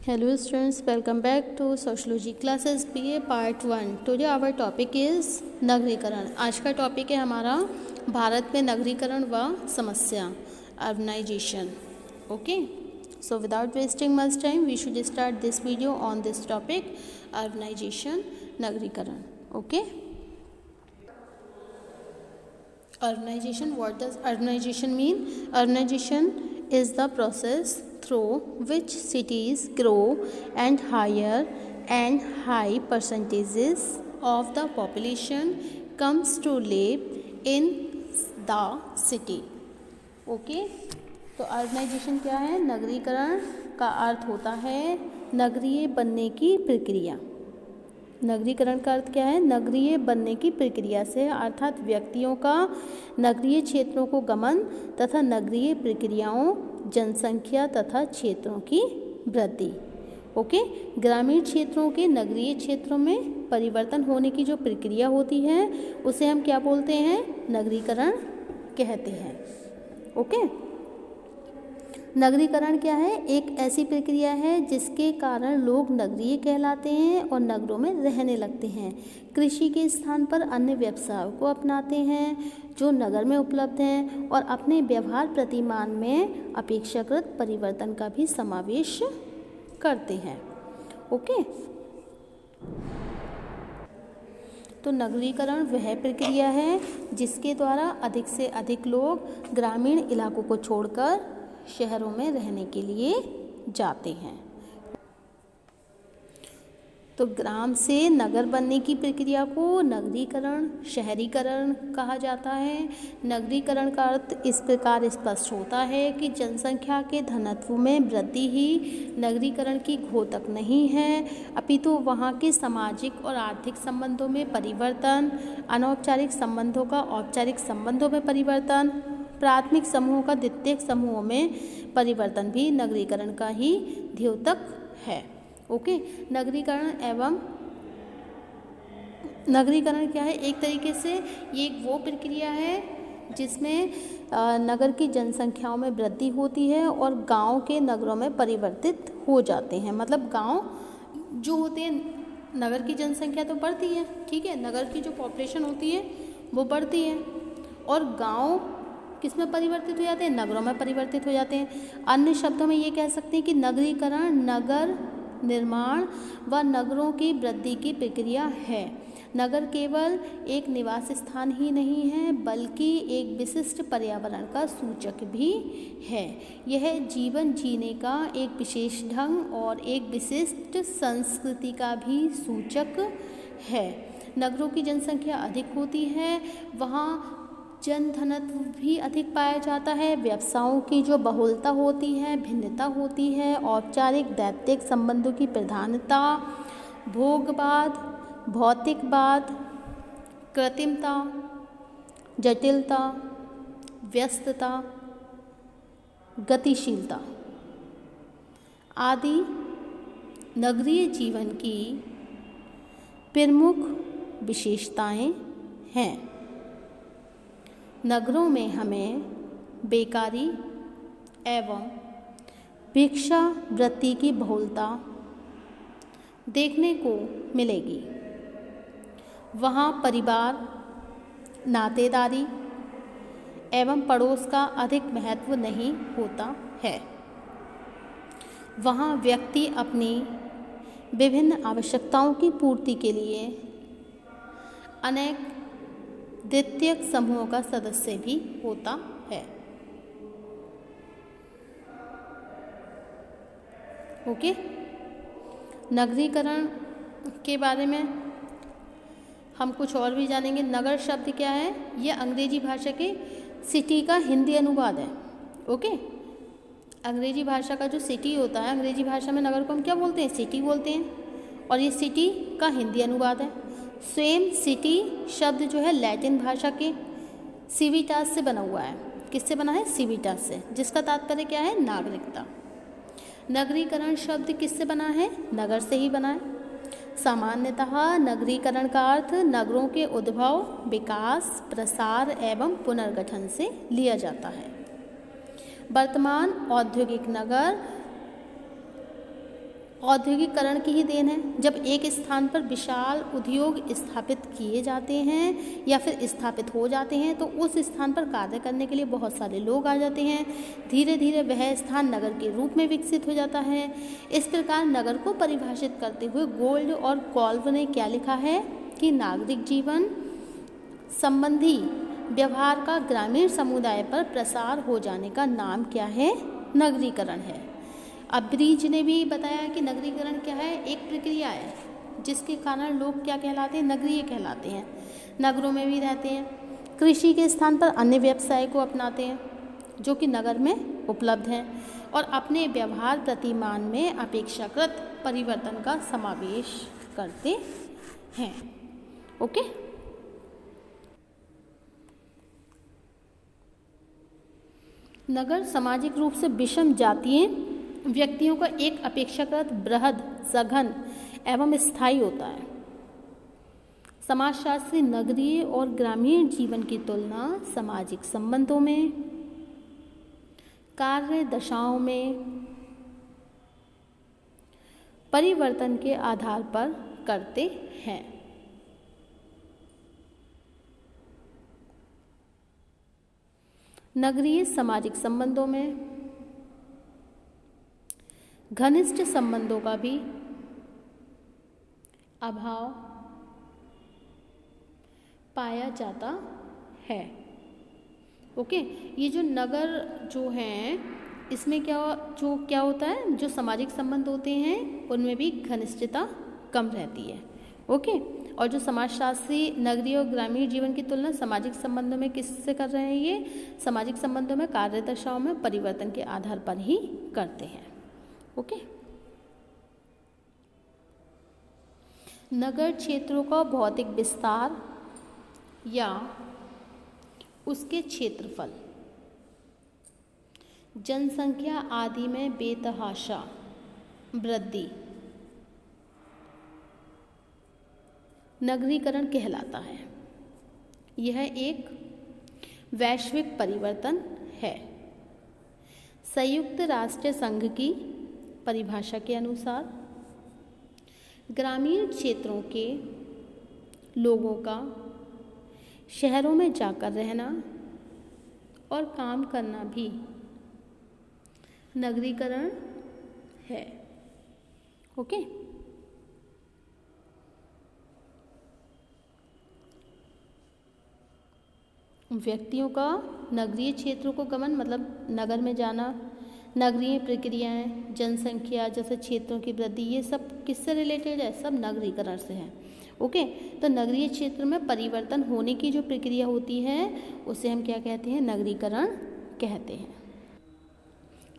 Hello students, welcome back to Sociology classes BA Part 1. Today our topic is नगरीकरण. आज का topic है हमारा भारत में नगरीकरण व समस्या, urbanisation. Okay, so without wasting much time, we should start this video on this topic, urbanization, नगरीकरण. Okay. Urbanization, what does urbanization mean? Urbanization is the process through which cities grow and higher and high percentages of the population comes to live in the city. Okay, तो urbanisation क्या है? नगरीकरण का अर्थ होता है नगरीय बनने की प्रक्रिया. नगरीकरण का अर्थ क्या है? नगरीय बनने की प्रक्रिया से, अर्थात व्यक्तियों का नगरीय क्षेत्रों को गमन तथा नगरीय प्रक्रियाओं, जनसंख्या तथा क्षेत्रों की वृद्धि. ओके, ग्रामीण क्षेत्रों के नगरीय क्षेत्रों में परिवर्तन होने की जो प्रक्रिया होती है उसे हम क्या बोलते हैं? नगरीकरण कहते हैं. ओके, नगरीकरण क्या है? एक ऐसी प्रक्रिया है जिसके कारण लोग नगरीय कहलाते हैं और नगरों में रहने लगते हैं. कृषि के स्थान पर अन्य व्यवसायों को अपनाते हैं जो नगर में उपलब्ध हैं और अपने व्यवहार प्रतिमान में अपेक्षाकृत परिवर्तन का भी समावेश करते हैं. ओके, तो नगरीकरण वह प्रक्रिया है जिसके द्वारा अधिक से अधिक लोग ग्रामीण इलाकों को छोड़कर शहरों में रहने के लिए जाते हैं. तो ग्राम से नगर बनने की प्रक्रिया को नगरीकरण, शहरीकरण कहा जाता है. नगरीकरण का अर्थ इस प्रकार स्पष्ट होता है कि जनसंख्या के घनत्व में वृद्धि ही नगरीकरण की घोतक नहीं है, अपितु वहाँ के सामाजिक और आर्थिक संबंधों में परिवर्तन, अनौपचारिक संबंधों का औपचारिक संबंधों में परिवर्तन, प्राथमिक समूहों का द्वितीयक समूहों में परिवर्तन भी नगरीकरण का ही द्योतक है. ओके, नगरीकरण क्या है? एक तरीके से ये एक वो प्रक्रिया है जिसमें नगर की जनसंख्याओं में वृद्धि होती है और गांव के नगरों में परिवर्तित हो जाते हैं. मतलब गांव जो होते हैं, नगर की जनसंख्या तो बढ़ती है, ठीक है, नगर की जो पॉपुलेशन होती है वो बढ़ती है और गांव किस में परिवर्तित हो जाते हैं? नगरों में परिवर्तित हो जाते हैं. अन्य शब्दों में ये कह सकते हैं कि नगरीकरण नगर निर्माण व नगरों की वृद्धि की प्रक्रिया है. नगर केवल एक निवास स्थान ही नहीं है बल्कि एक विशिष्ट पर्यावरण का सूचक भी है. यह जीवन जीने का एक विशेष ढंग और एक विशिष्ट संस्कृति का भी सूचक है. नगरों की जनसंख्या अधिक होती है, वहाँ जनघनत्व भी अधिक पाया जाता है. व्यवसायों की जो बहुलता होती है, भिन्नता होती है, औपचारिक दैत्तिक संबंधों की प्रधानता, भोगवाद, भौतिकवाद, कृत्रिमता, जटिलता, व्यस्तता, गतिशीलता आदि नगरीय जीवन की प्रमुख विशेषताएं हैं. नगरों में हमें बेकारी एवं भिक्षावृत्ति की बहुलता देखने को मिलेगी. वहाँ परिवार, नातेदारी एवं पड़ोस का अधिक महत्व नहीं होता है. वहाँ व्यक्ति अपनी विभिन्न आवश्यकताओं की पूर्ति के लिए अनेक द्वितीयक समूहों का सदस्य भी होता है. ओके, नगरीकरण के बारे में हम कुछ और भी जानेंगे. नगर शब्द क्या है? यह अंग्रेजी भाषा के सिटी का हिंदी अनुवाद है. ओके, अंग्रेजी भाषा का जो सिटी होता है, अंग्रेजी भाषा में नगर को हम क्या बोलते हैं? सिटी बोलते हैं, और ये सिटी का हिंदी अनुवाद है. स्वयं सिटी शब्द जो है लैटिन भाषा के सिविटास से बना हुआ है. किससे बना है? सिविटास से, जिसका तात्पर्य क्या है? नागरिकता. नगरीकरण शब्द किससे बना है? नगर से ही बना है. सामान्यतः नगरीकरण का अर्थ नगरों के उद्भव, विकास, प्रसार एवं पुनर्गठन से लिया जाता है. वर्तमान औद्योगिक नगर औद्योगिकरण की ही देन है। जब एक स्थान पर विशाल उद्योग स्थापित किए जाते हैं या फिर स्थापित हो जाते हैं तो उस स्थान पर कार्य करने के लिए बहुत सारे लोग आ जाते हैं। धीरे धीरे वह स्थान नगर के रूप में विकसित हो जाता है। इस प्रकार नगर को परिभाषित करते हुए गोल्ड और कॉल्व ने क्या लिखा है कि नागरिक जीवन संबंधी व्यवहार का ग्रामीण समुदाय पर प्रसार हो जाने का नाम क्या है? नगरीकरण है। अब ब्रीज ने भी बताया कि नगरीकरण क्या है? एक प्रक्रिया है जिसके कारण लोग क्या कहलाते हैं? नगरीय कहलाते हैं। नगरों में भी रहते हैं, कृषि के स्थान पर अन्य व्यवसाय को अपनाते हैं जो कि नगर में उपलब्ध हैं और अपने व्यवहार प्रतिमान में अपेक्षाकृत परिवर्तन का समावेश करते हैं। ओके, नगर सामाजिक रूप से विषम जातीय व्यक्तियों का एक अपेक्षाकृत बृहद, सघन एवं स्थायी होता है। समाजशास्त्री नगरीय और ग्रामीण जीवन की तुलना सामाजिक संबंधों में, कार्य दशाओं में परिवर्तन के आधार पर करते हैं। नगरीय सामाजिक संबंधों में घनिष्ठ संबंधों का भी अभाव पाया जाता है। ओके, ये जो नगर जो हैं इसमें क्या होता है? जो सामाजिक संबंध होते हैं उनमें भी घनिष्ठता कम रहती है। ओके, और जो समाजशास्त्री नगरीय और ग्रामीण जीवन की तुलना सामाजिक संबंधों में किससे कर रहे हैं? ये सामाजिक संबंधों में कार्य दशाओं में परिवर्तन के आधार पर ही करते हैं। ओके, नगर क्षेत्रों का भौतिक विस्तार या उसके क्षेत्रफल, जनसंख्या आदि में बेतहाशा वृद्धि नगरीकरण कहलाता है। यह एक वैश्विक परिवर्तन है। संयुक्त राष्ट्र संघ की परिभाषा के अनुसार ग्रामीण क्षेत्रों के लोगों का शहरों में जाकर रहना और काम करना भी नगरीकरण है। ओके, व्यक्तियों का नगरीय क्षेत्रों को गमन मतलब नगर में जाना, नगरीय प्रक्रियाएं, जनसंख्या जैसे क्षेत्रों की वृद्धि, ये सब किससे रिलेटेड है? सब नगरीकरण से है। ओके, तो नगरीय क्षेत्र में परिवर्तन होने की जो प्रक्रिया होती है उसे हम क्या कहते हैं? नगरीकरण कहते हैं।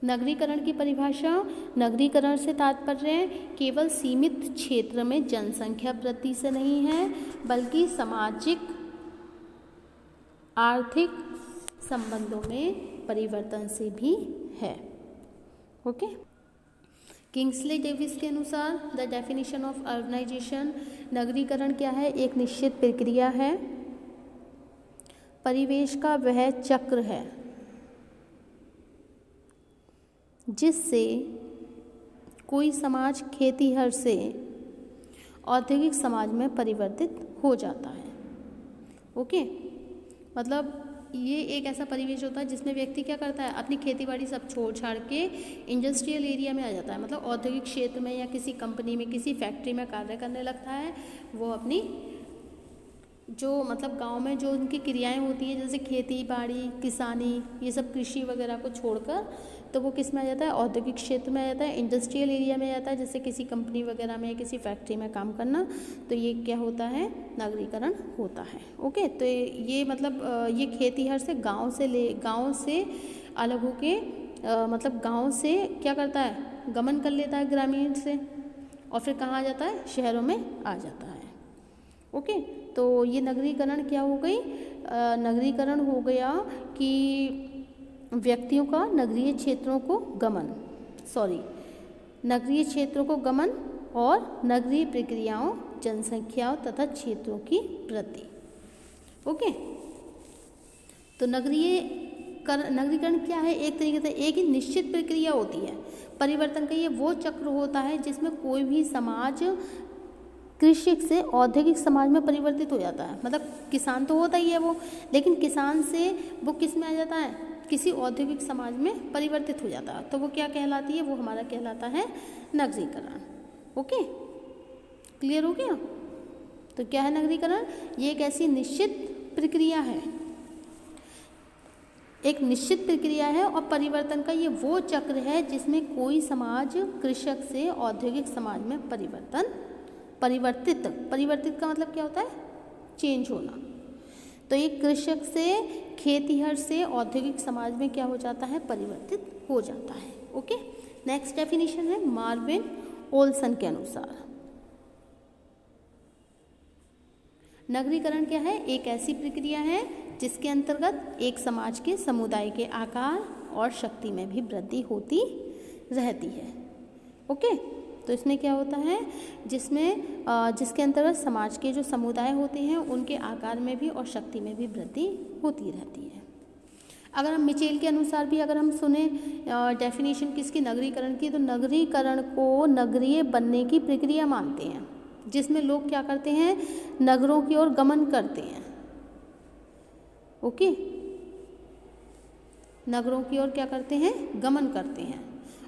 नगरीकरण की परिभाषा, नगरीकरण से तात्पर्य केवल सीमित क्षेत्र में जनसंख्या वृद्धि से नहीं है बल्कि सामाजिक आर्थिक संबंधों में परिवर्तन से भी है। ओके, किंग्सले डेविस के अनुसार द डेफिनेशन ऑफ अर्बनाइजेशन, नगरीकरण क्या है? एक निश्चित प्रक्रिया है, परिवेश का वह चक्र है जिससे कोई समाज खेतीहर से औद्योगिक समाज में परिवर्तित हो जाता है। ओके, मतलब ये एक ऐसा परिवेश होता है जिसमें व्यक्ति क्या करता है? अपनी खेती-बाड़ी सब छोड़ छाड़ के इंडस्ट्रियल एरिया में आ जाता है, मतलब औद्योगिक क्षेत्र में या किसी कंपनी में, किसी फैक्ट्री में कार्य करने लगता है। वो अपनी जो मतलब गांव में जो उनकी क्रियाएं होती हैं जैसे खेती बाड़ी, किसानी, ये सब कृषि वगैरह को छोड़कर तो वो किस में आ जाता है? औद्योगिक क्षेत्र में आ जाता है, इंडस्ट्रियल एरिया में आ जाता है, जैसे किसी कंपनी वगैरह में, किसी फैक्ट्री में काम करना। तो ये क्या होता है? नगरीकरण होता है। ओके, तो ये मतलब ये खेतीहर से गाँव से अलग होके मतलब गाँव से क्या करता है? गमन कर लेता है ग्रामीण से और फिर कहाँ आ जाता है? शहरों में आ जाता है। ओके, तो ये नगरीकरण क्या हो गई? नगरीकरण हो गया कि व्यक्तियों का नगरीय क्षेत्रों को गमन और नगरीय प्रक्रियाओं, जनसंख्याओं तथा क्षेत्रों की वृद्धि। ओके, तो नगरीय नगरीकरण क्या है, एक तरीके से एक ही निश्चित प्रक्रिया होती है। परिवर्तन का ये वो चक्र होता है जिसमें कोई भी समाज कृषि से औद्योगिक समाज में परिवर्तित हो जाता है। मतलब किसान तो होता ही है वो, लेकिन किसान से वो किस में आ जाता है, किसी औद्योगिक समाज में परिवर्तित हो जाता है। तो वो क्या कहलाती है, वो हमारा कहलाता है नगरीकरण। ओके, क्लियर हो गया। तो क्या है नगरीकरण, ये एक ऐसी निश्चित प्रक्रिया है, एक निश्चित प्रक्रिया है और परिवर्तन का ये वो चक्र है जिसमें कोई समाज कृषक से औद्योगिक समाज में परिवर्तित का मतलब क्या होता है, चेंज होना। तो ये कृषक से, खेतीहर से औद्योगिक समाज में क्या हो जाता है, परिवर्तित हो जाता है। ओके, नेक्स्ट डेफिनेशन है मार्विन ओल्सन के अनुसार नगरीकरण क्या है, एक ऐसी प्रक्रिया है जिसके अंतर्गत एक समाज के समुदाय के आकार और शक्ति में भी वृद्धि होती रहती है। ओके, तो इसमें क्या होता है, जिसके अंतर्गत समाज के जो समुदाय होते हैं उनके आकार में भी और शक्ति में भी वृद्धि होती रहती है। अगर हम मिचेल के अनुसार भी अगर हम सुने डेफिनेशन किसकी, नगरीकरण की, तो नगरीकरण को नगरीय बनने की प्रक्रिया मानते हैं जिसमें लोग क्या करते हैं, नगरों की ओर गमन करते हैं। ओके, नगरों की ओर क्या करते हैं, गमन करते हैं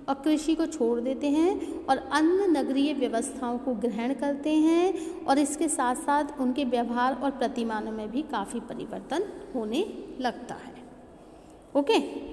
और कृषि को छोड़ देते हैं और अन्य नगरीय व्यवस्थाओं को ग्रहण करते हैं और इसके साथ साथ उनके व्यवहार और प्रतिमानों में भी काफ़ी परिवर्तन होने लगता है। ओके,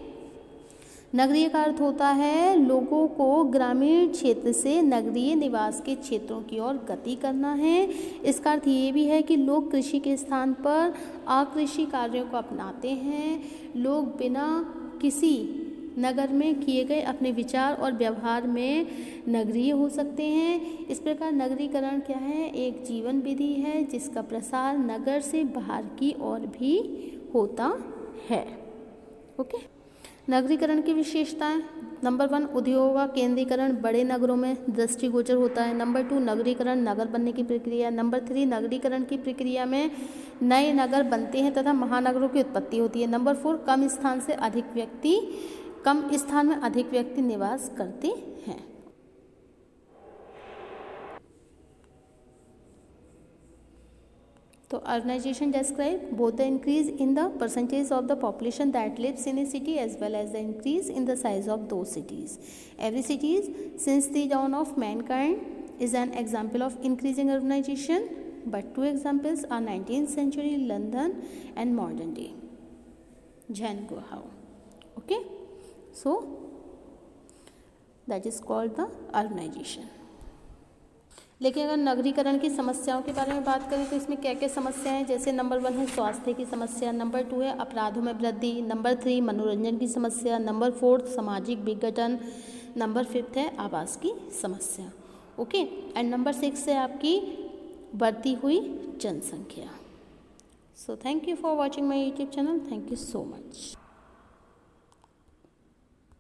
नगरीय का अर्थ होता है लोगों को ग्रामीण क्षेत्र से नगरीय निवास के क्षेत्रों की ओर गति करना है। इसका अर्थ ये भी है कि लोग कृषि के स्थान पर अकृषि कार्यों को अपनाते हैं। लोग बिना किसी नगर में किए गए अपने विचार और व्यवहार में नगरीय हो सकते हैं। इस प्रकार नगरीकरण क्या है, एक जीवन विधि है जिसका प्रसार नगर से बाहर की ओर भी होता है। ओके, नगरीकरण की विशेषताएं, नंबर 1 उद्योग का केंद्रीकरण बड़े नगरों में दृष्टिगोचर होता है। नंबर 2 नगरीकरण नगर बनने की प्रक्रिया। नंबर 3 नगरीकरण की प्रक्रिया में नए नगर बनते हैं तथा महानगरों की उत्पत्ति होती है। नंबर 4 कम स्थान में अधिक व्यक्ति निवास करते हैं। तो urbanization describe both the increase in the percentage of the population that lives in a city as well as the increase in the size of those cities. Every city since the dawn of mankind is an example of increasing urbanization, but two examples are 19th century London and modern day Jan Guhao. Okay, so that is called the urbanization. लेकिन अगर नगरीकरण की समस्याओं के बारे में बात करें तो इसमें क्या क्या समस्याएं हैं, जैसे नंबर 1 है स्वास्थ्य की समस्या, नंबर 2 है अपराधों में वृद्धि, नंबर 3 मनोरंजन की समस्या, नंबर 4 सामाजिक विघटन, नंबर 5 है आवास की समस्या। ओके, एंड नंबर 6 है आपकी बढ़ती हुई जनसंख्या। So thank you for watching my YouTube channel, thank you so much.